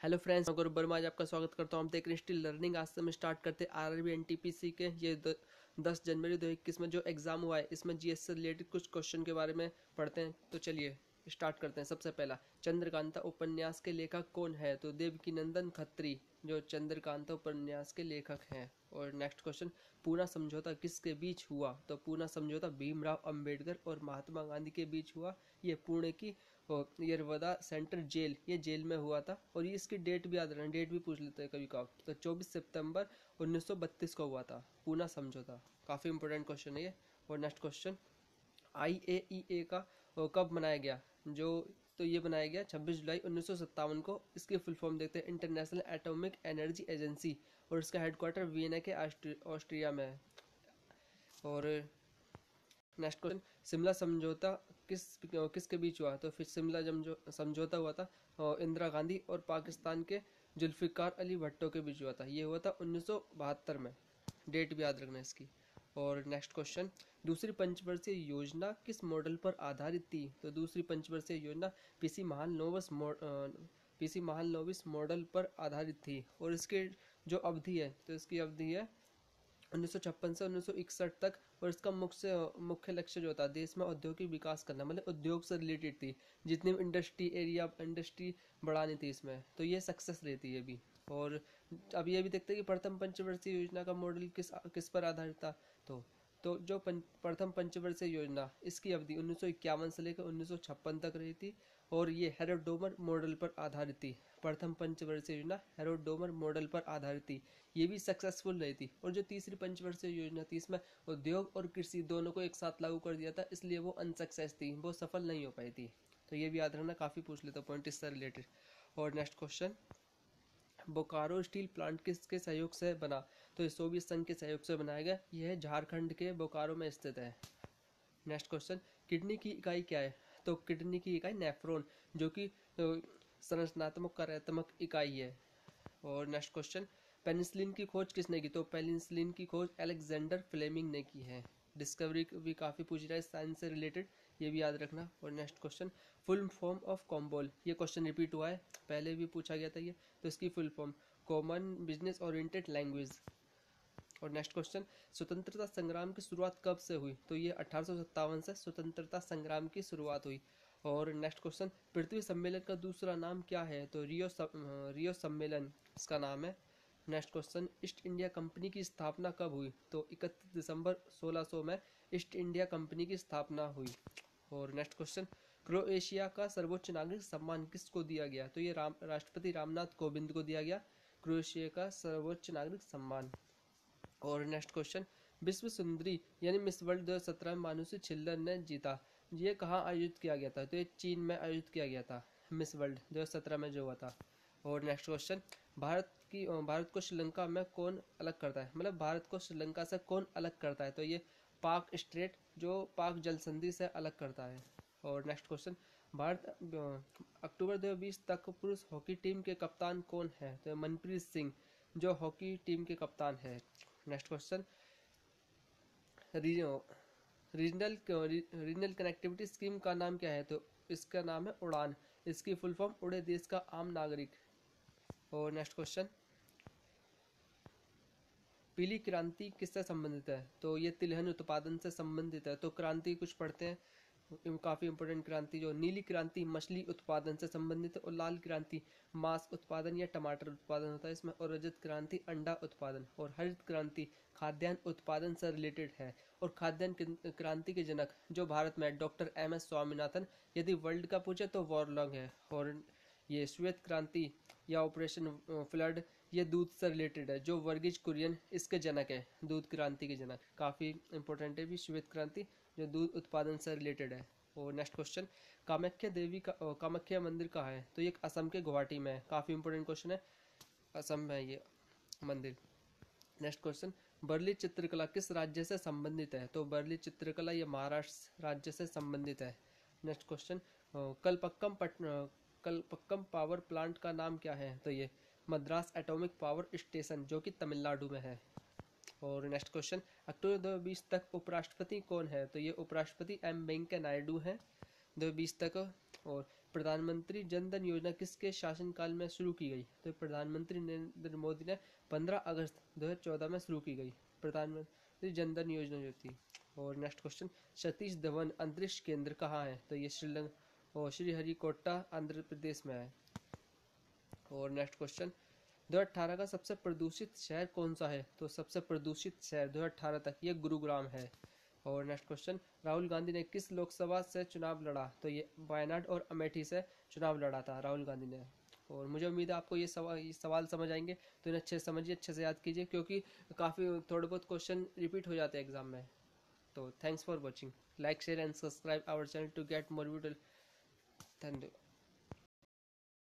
Hello friends, मैं गौरव वर्मा आज आपका स्वागत करता हूँ। हम देख रहे हैं स्टिल लर्निंग। आज से हम स्टार्ट करते हैं आरआरबी एनटीपीसी के ये 10 जनवरी 2021 में जो एग्जाम हुआ है, इसमें जीएस से रिलेटेड कुछ क्वेश्चन के बारे में पढ़ते हैं। तो चलिए स्टार्ट करते हैं। सबसे पहला, चंद्रकांता उपन्यास के लेखक कौन है? तो देवकीनंदन खत्री जो चंद्रकांता उपन्यास के लेखक हैं। और नेक्स्ट क्वेश्चन, पूना समझौता किसके बीच हुआ? तो पूना समझौता भीमराव अंबेडकर और महात्मा गांधी के बीच हुआ। ये पुणे की यरवदा सेंट्रल जेल, ये जेल में हुआ था। और ये इसकी डेट भी याद रखना, डेट भी पूछ लेते हैं कभी कभार। तो 24 सितंबर 1932 को हुआ था पूना समझौता। काफ़ी इंपॉर्टेंट क्वेश्चन है ये। और नेक्स्ट क्वेश्चन, IAEA का कब बनाया गया? तो ये बनाया गया 26 जुलाई 1957 को। इसकी फुल फॉर्म देखते हैं, इंटरनेशनल एटॉमिक एनर्जी एजेंसी। और इसका हेडक्वार्टर वियना के ऑस्ट्रिया में है। और नेक्स्ट क्वेश्चन, शिमला समझौता किसके बीच हुआ? तो फिर शिमला समझौता हुआ था इंदिरा गांधी और पाकिस्तान के जुल्फिकार अली भुट्टो के बीच हुआ था। ये हुआ था 1972 में। डेट भी याद रखना इसकी। और नेक्स्ट क्वेश्चन, दूसरी पंचवर्षीय योजना किस मॉडल पर आधारित थी? तो दूसरी पंचवर्षीय योजना पीसी महालनोबिस मॉडल पर आधारित थी। और इसके जो अवधि है, तो इसकी अवधि है 1956 से 1961 तक। और इसका मुख्य लक्ष्य जो था देश में औद्योगिक विकास करना, मतलब उद्योग से रिलेटेड थी। जितनी भी इंडस्ट्री बढ़ानी थी इसमें, तो ये सक्सेस रहती है अभी। और अब ये भी देखते हैं कि प्रथम पंचवर्षीय योजना का मॉडल किस पर आधारित था। तो जो प्रथम पंचवर्षीय योजना, इसकी अवधि 1951 से लेकर 1956 तक रही थी। और ये हेरोडोमर मॉडल पर आधारित थी। प्रथम पंचवर्षीय योजना हेरोडोमर मॉडल पर आधारित थी। ये भी सक्सेसफुल रही थी। और जो तीसरी पंचवर्षीय योजना थी, इसमें उद्योग और कृषि दोनों को एक साथ लागू कर दिया था, इसलिए वो अनसक्सेस थी, वो सफल नहीं हो पाई थी। तो ये भी याद रखना, काफ़ी पूछ लेता पॉइंट इससे रिलेटेड। और next question, Bokaro steel plant किसके सहयोग से बना? तो ये सोवियत संघ के सहयोग से बनाया गया। यह झारखंड के बोकारो में स्थित है। नेक्स्ट क्वेश्चन, किडनी की इकाई क्या है? तो किडनी की इकाई नेफ्रॉन, जो कि संरचनात्मक कार्यात्मक इकाई है। और नेक्स्ट क्वेश्चन, पेनिसिलिन की खोज किसने की? तो पेनिसिलिन की खोज अलेक्जेंडर फ्लेमिंग ने की है। डिस्कवरी भी काफ़ी पूछ रहा है साइंस से रिलेटेड, ये भी याद रखना। और next question, full form of COBOL, ये क्वेश्चन रिपीट हुआ है, पहले भी पूछा गया था ये। तो इसकी full form common business oriented language. और नेक्स्ट क्वेश्चन, स्वतंत्रता संग्राम की शुरुआत कब से हुई? तो ये 1857 से स्वतंत्रता संग्राम की शुरुआत हुई। और नेक्स्ट क्वेश्चन, पृथ्वी सम्मेलन का दूसरा नाम क्या है? तो रियो सम्मेलन इसका नाम है। Next question, east India company की स्थापना कब हुई? तो 31 दिसंबर 1600 में ईस्ट इंडिया कंपनी की स्थापना हुई। और नेक्स्ट क्वेश्चन, क्रोएशिया का सर्वोच्च नागरिक सम्मान किसको दिया गया? तो ये राष्ट्रपति रामनाथ कोविंद को दिया गया क्रोएशिया का सर्वोच्च नागरिक सम्मान। और नेक्स्ट क्वेश्चन, विश्व सुंदरी यानी मिस वर्ल्ड 2017 में मानुषी छिल्लर ने जीता। ये कहाँ आयोजित किया गया था? तो ये चीन में आयोजित किया गया था, मिस वर्ल्ड 2017 में जो हुआ था। और नेक्स्ट क्वेश्चन, भारत को श्रीलंका में कौन अलग करता है? मतलब भारत को श्रीलंका से कौन अलग करता है? तो ये पाक स्ट्रेट, जो पाक जल संधि से अलग करता है। और नेक्स्ट क्वेश्चन, भारत अक्टूबर 2020 तक पुरुष हॉकी टीम के कप्तान कौन है? तो मनप्रीत सिंह, जो हॉकी टीम के कप्तान है। Next question, regional connectivity scheme का नाम क्या है? तो इसका नाम है उड़ान। इसकी फुल फॉर्म उड़े देश का आम नागरिक। और नेक्स्ट क्वेश्चन, पीली क्रांति किससे संबंधित है? तो ये तिलहन उत्पादन से संबंधित है। तो क्रांति कुछ पढ़ते हैं, काफ़ी इंपॉर्टेंट क्रांति। जो नीली क्रांति मछली उत्पादन से संबंधित है। और लाल क्रांति मांस उत्पादन या टमाटर उत्पादन होता है इसमें। और रजत क्रांति अंडा उत्पादन। और हरित क्रांति खाद्यान्न उत्पादन से रिलेटेड है। और खाद्यान्न क्रांति के जनक जो भारत में डॉक्टर MS स्वामीनाथन, यदि वर्ल्ड का पूछे तो वॉरलॉन्ग है। और ये श्वेत क्रांति या ऑपरेशन फ्लड, ये दूध से रिलेटेड है, जो वर्गीज कुरियन इसके जनक है, दूध क्रांति के जनक। काफ़ी इंपॉर्टेंट है भी श्वेत क्रांति, जो दूध उत्पादन से रिलेटेड है। और नेक्स्ट क्वेश्चन, कामाख्या मंदिर कहाँ है? तो ये असम के गुवाहाटी में है। काफ़ी इंपॉर्टेंट क्वेश्चन है, असम में है ये मंदिर। नेक्स्ट क्वेश्चन, बर्ली चित्रकला किस राज्य से संबंधित है? तो बर्ली चित्रकला ये महाराष्ट्र राज्य से संबंधित है। Next question, Kalpakkam power plant का नाम क्या है? तो ये मद्रास एटॉमिक पावर स्टेशन, जो कि तमिलनाडु में है। और नेक्स्ट क्वेश्चन, अक्टूबर 2020 तक उपराष्ट्रपति कौन है? तो ये उपराष्ट्रपति M वेंकैया नायडू हैं 2020 तक। और प्रधानमंत्री जन धन योजना किसके शासनकाल में शुरू की गई? तो प्रधानमंत्री नरेंद्र मोदी ने 15 अगस्त 2014 में शुरू की गई प्रधानमंत्री जन धन योजना जो थी। और नेक्स्ट क्वेश्चन, सतीश धवन अंतरिक्ष केंद्र कहाँ है? तो ये श्रीलंका और श्रीहरिकोटा आंध्र प्रदेश में है। और नेक्स्ट क्वेश्चन, 2018 का सबसे प्रदूषित शहर कौन सा है? तो सबसे प्रदूषित शहर 2018 तक ये गुरुग्राम है। और नेक्स्ट क्वेश्चन, राहुल गांधी ने किस लोकसभा से चुनाव लड़ा? तो ये वायनाड और अमेठी से चुनाव लड़ा था राहुल गांधी ने। और मुझे उम्मीद है आपको ये सवाल समझ आएंगे, तो इन्हें अच्छे से समझिए, अच्छे से याद कीजिए, क्योंकि काफ़ी थोड़े बहुत क्वेश्चन रिपीट हो जाते हैं एग्जाम में। तो thanks for watching, like share and subscribe our channel to get more video. धन्यवाद।